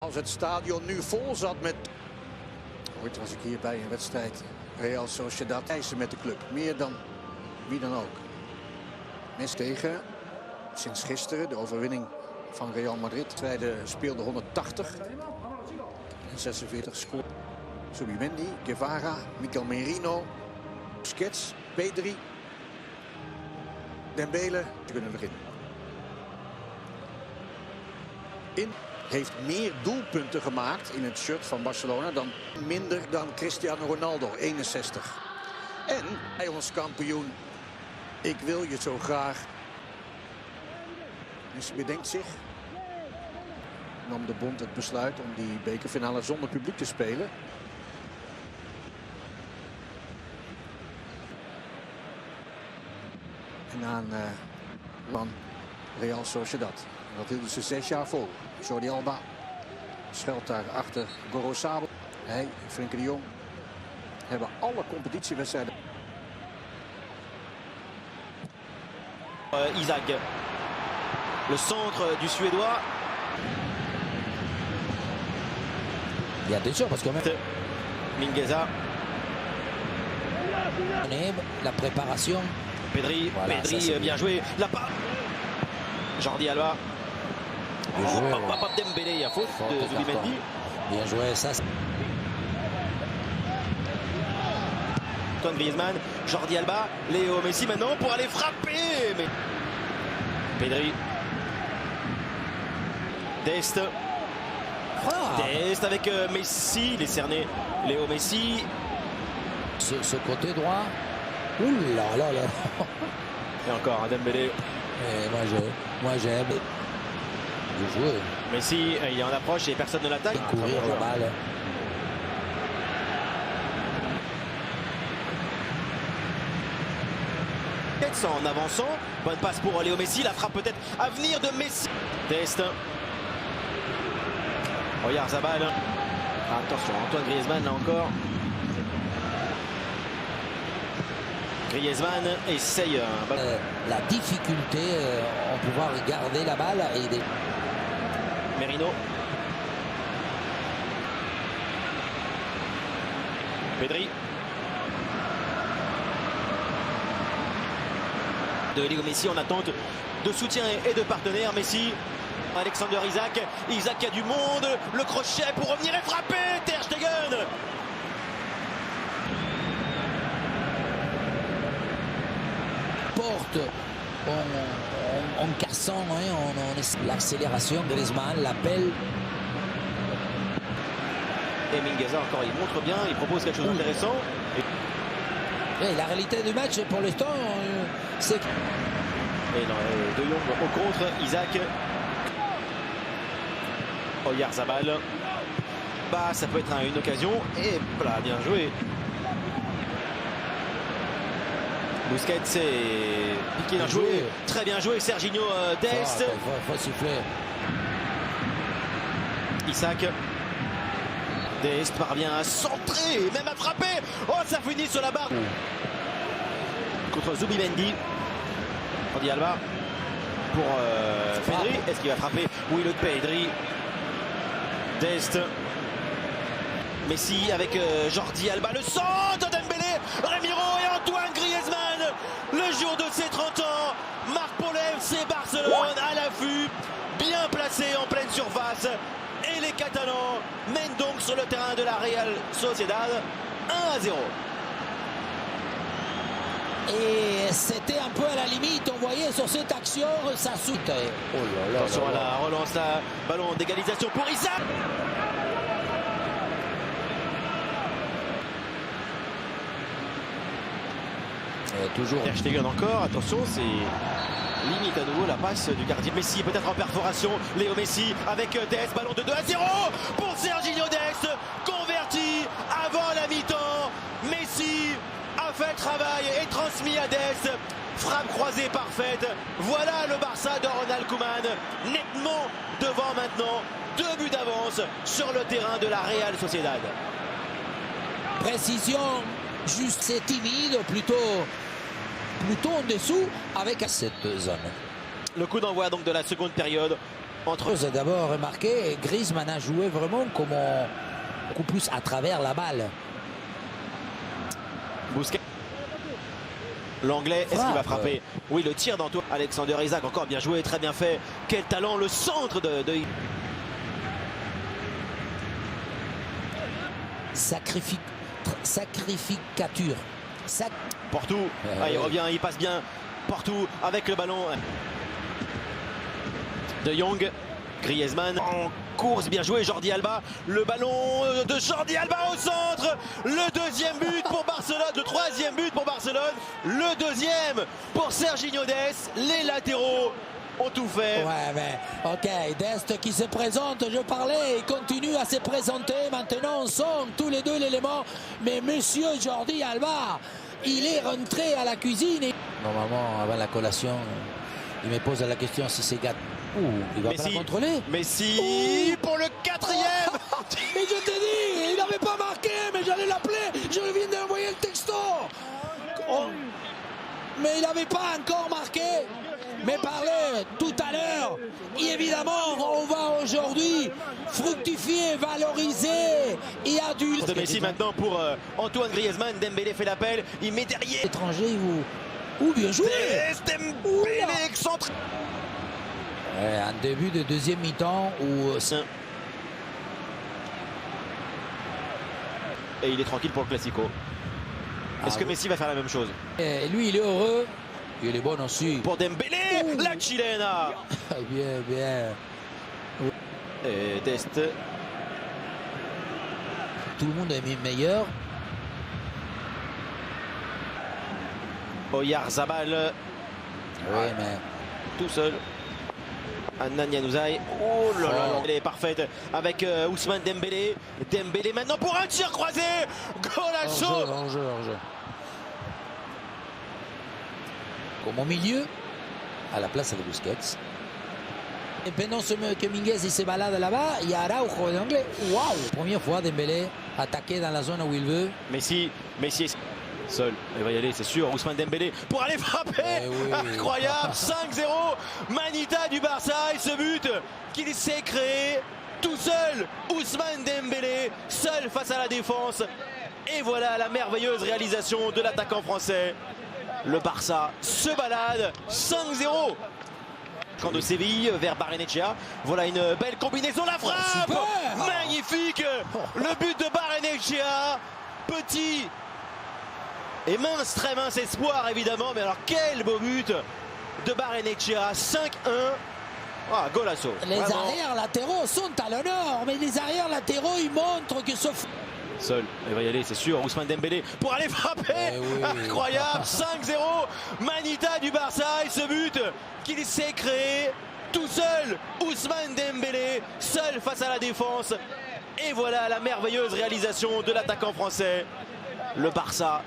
Als het stadion nu vol zat met... Ooit was ik hier bij een wedstrijd Real Sociedad eisen met de club. Meer dan wie dan ook. Mes tegen, sinds gisteren, de overwinning van Real Madrid. Wedstrijden speelde 180 en 46 scoorde. Zubimendi, Guevara, Mikel Merino, Busquets, Pedri, Dembele. Ze kunnen erin. Heeft meer doelpunten gemaakt in het shirt van Barcelona dan minder dan Cristiano Ronaldo, 61. En hij ons kampioen. Ik wil je zo graag. Messi bedenkt zich. Nam de bond het besluit om die bekerfinale zonder publiek te spelen. En aan van Real Sociedad. Dat hielden ze 6 jaar vol. Jordi Alba schuilt daar achter Gorosabel. Hij, Frenkie de Jong, hebben alle competitiewedstrijden. Isaac, le centre du Suédois. Et attention parce que même Mingueza. La préparation. Pedri, Voilà, Pedri bien joué. La part. Jordi Alba. Bien joué, Papa Dembélé, il y a faute de Zubimendi. Bien joué, ça. Antoine Griezmann, Jordi Alba, Léo Messi maintenant pour aller frapper. Mais... Pedri. Dest. Dest avec Messi, il est cerné. Léo Messi. Ce côté droit. Ouh là là là. Et encore un Dembélé. Et moi j'aime. Bien joué. Messi, il est en approche et personne ne l'attaque. Courir la balle. En avançant, bonne passe pour Léo Messi, la frappe peut-être à venir de Messi. Dest. Regarde Zabal. Attention, Antoine Griezmann là encore. Griezmann essaye. La difficulté en pouvoir garder la balle et des... Merino. Pedri. De Léo Messi en attente de soutien et de partenaires. Messi, Alexander Isaac. Isaac qui a du monde. Le crochet pour revenir et frapper. Ter Stegen. Porte en cassant, l'accélération de Griezmann, l'appel. Et Mingueza encore, il montre bien, il propose quelque chose d'intéressant. Et la réalité du match pour l'instant, c'est... Et De Jong au contre, Isaac. Oyarzabal. Bah, ça peut être une occasion. Et voilà, bien joué. Busquets c'est piqué d'un joué. Très bien joué, Serginho Dest. Faut siffler. Isaac. Dest parvient à centrer et même à frapper. Oh, ça finit sur la barre. Contre Zubimendi. Jordi Alba pour Pedri. Est-ce qu'il va frapper? Oui, le Pedri. Dest. Messi avec Jordi Alba. Le centre Dembélé. Remiro et Antoine Griezmann. Le jour de ses 30 ans. Marc Paulin, c'est Barcelone à l'affût. Bien placé en pleine surface. Et les Catalans mènent donc sur le terrain de la Real Sociedad 1-0. Et c'était un peu à la limite, on voyait sur cette action, ça sautait. Oh là là. Attention à la relance, là. Ballon d'égalisation pour Isaac. Toujours. Ter Stegen encore, attention, c'est limite à nouveau la passe du gardien. Messi peut-être en perforation, Léo Messi avec Dest, ballon de 2-0 pour Serginho Dest, converti avant la mi-temps. Messi a fait le travail et transmis à Dest, frappe croisée parfaite. Voilà le Barça de Ronald Koeman, nettement devant maintenant, 2 buts d'avance sur le terrain de la Real Sociedad. Précision, juste c'est timide, plutôt en dessous avec cette zone. Le coup d'envoi donc de la seconde période entre J'ai d'abord remarqué, Griezmann a joué vraiment comme beaucoup plus à travers la balle. Busquets. L'anglais, est-ce qu'il va Frappe. frapper? Oui, le tir d'Antoine. Alexander Isak, encore bien joué, très bien fait. Quel talent, le centre de... Sacrificature. Portou, il revient, il passe bien. Portou avec le ballon. De Jong, Griezmann en course, bien joué. Jordi Alba, le ballon de Jordi Alba au centre. Le deuxième but pour Barcelone, le troisième but pour Barcelone. Le deuxième pour Serginho Dest. Les latéraux ont tout fait. Ouais, mais ok, Dest qui se présente, je parlais, il continue à se présenter. Maintenant, on sent tous les deux l'élément. Mais monsieur Jordi Alba, il est rentré à la cuisine. Normalement, avant la collation, il me pose la question si c'est gâteau. Il va pas la contrôler. Messi pour le quatrième. Mais je t'ai dit, il n'avait pas marqué, mais j'allais l'appeler. Je viens d'envoyer le texto. Mais il n'avait pas encore marqué. Mais parler tout à l'heure, évidemment, on va aujourd'hui fructifier, valoriser. Il y a du... De Messi maintenant pour Antoine Griezmann. Dembélé fait l'appel, il met derrière. Étranger, vous... Ouh, bien joué. Dembélé excentré. Un début de deuxième mi-temps où... Et il est tranquille pour le Classico. Est-ce que Messi va faire la même chose? Et lui, il est heureux. Il est bon aussi. Pour Dembélé, la chilena. Bien, bien. Et Dest. Tout le monde est meilleur. Oyarzabal. Oui, mais... Tout seul. Adnan Januzaj. Oh là là, elle est parfaite avec Ousmane Dembélé. Dembélé maintenant pour un tir croisé. Golasso. Hors-jeu. Comme au milieu, à la place de Busquets. Et pendant que Minguez il se balade là-bas, il y a Araujo d'anglais. Waouh! Première fois Dembélé attaqué dans la zone où il veut. Messi est seul. Il va y aller, c'est sûr. Ousmane Dembélé pour aller frapper. Oui. Incroyable. 5-0. Manita du Barça et ce but qu'il s'est créé tout seul. Ousmane Dembélé seul face à la défense. Et voilà la merveilleuse réalisation de l'attaquant français. Le Barça se balade 5-0. Camp de Séville vers Barrenechea. Voilà une belle combinaison. La frappe magnifique. Le but de Barrenechea. Petit et mince, très mince espoir évidemment. Mais alors quel beau but de Barrenechea. 5-1. Ah, golasso. Les Vraiment. arrières latéraux sont à l'honneur. Mais les arrières latéraux, ils montrent que ce... Seul, il va y aller, c'est sûr. Ousmane Dembélé pour aller frapper. Incroyable. 5-0. Manita du Barça et ce but qu'il s'est créé tout seul. Ousmane Dembélé seul face à la défense. Et voilà la merveilleuse réalisation de l'attaquant français. Le Barça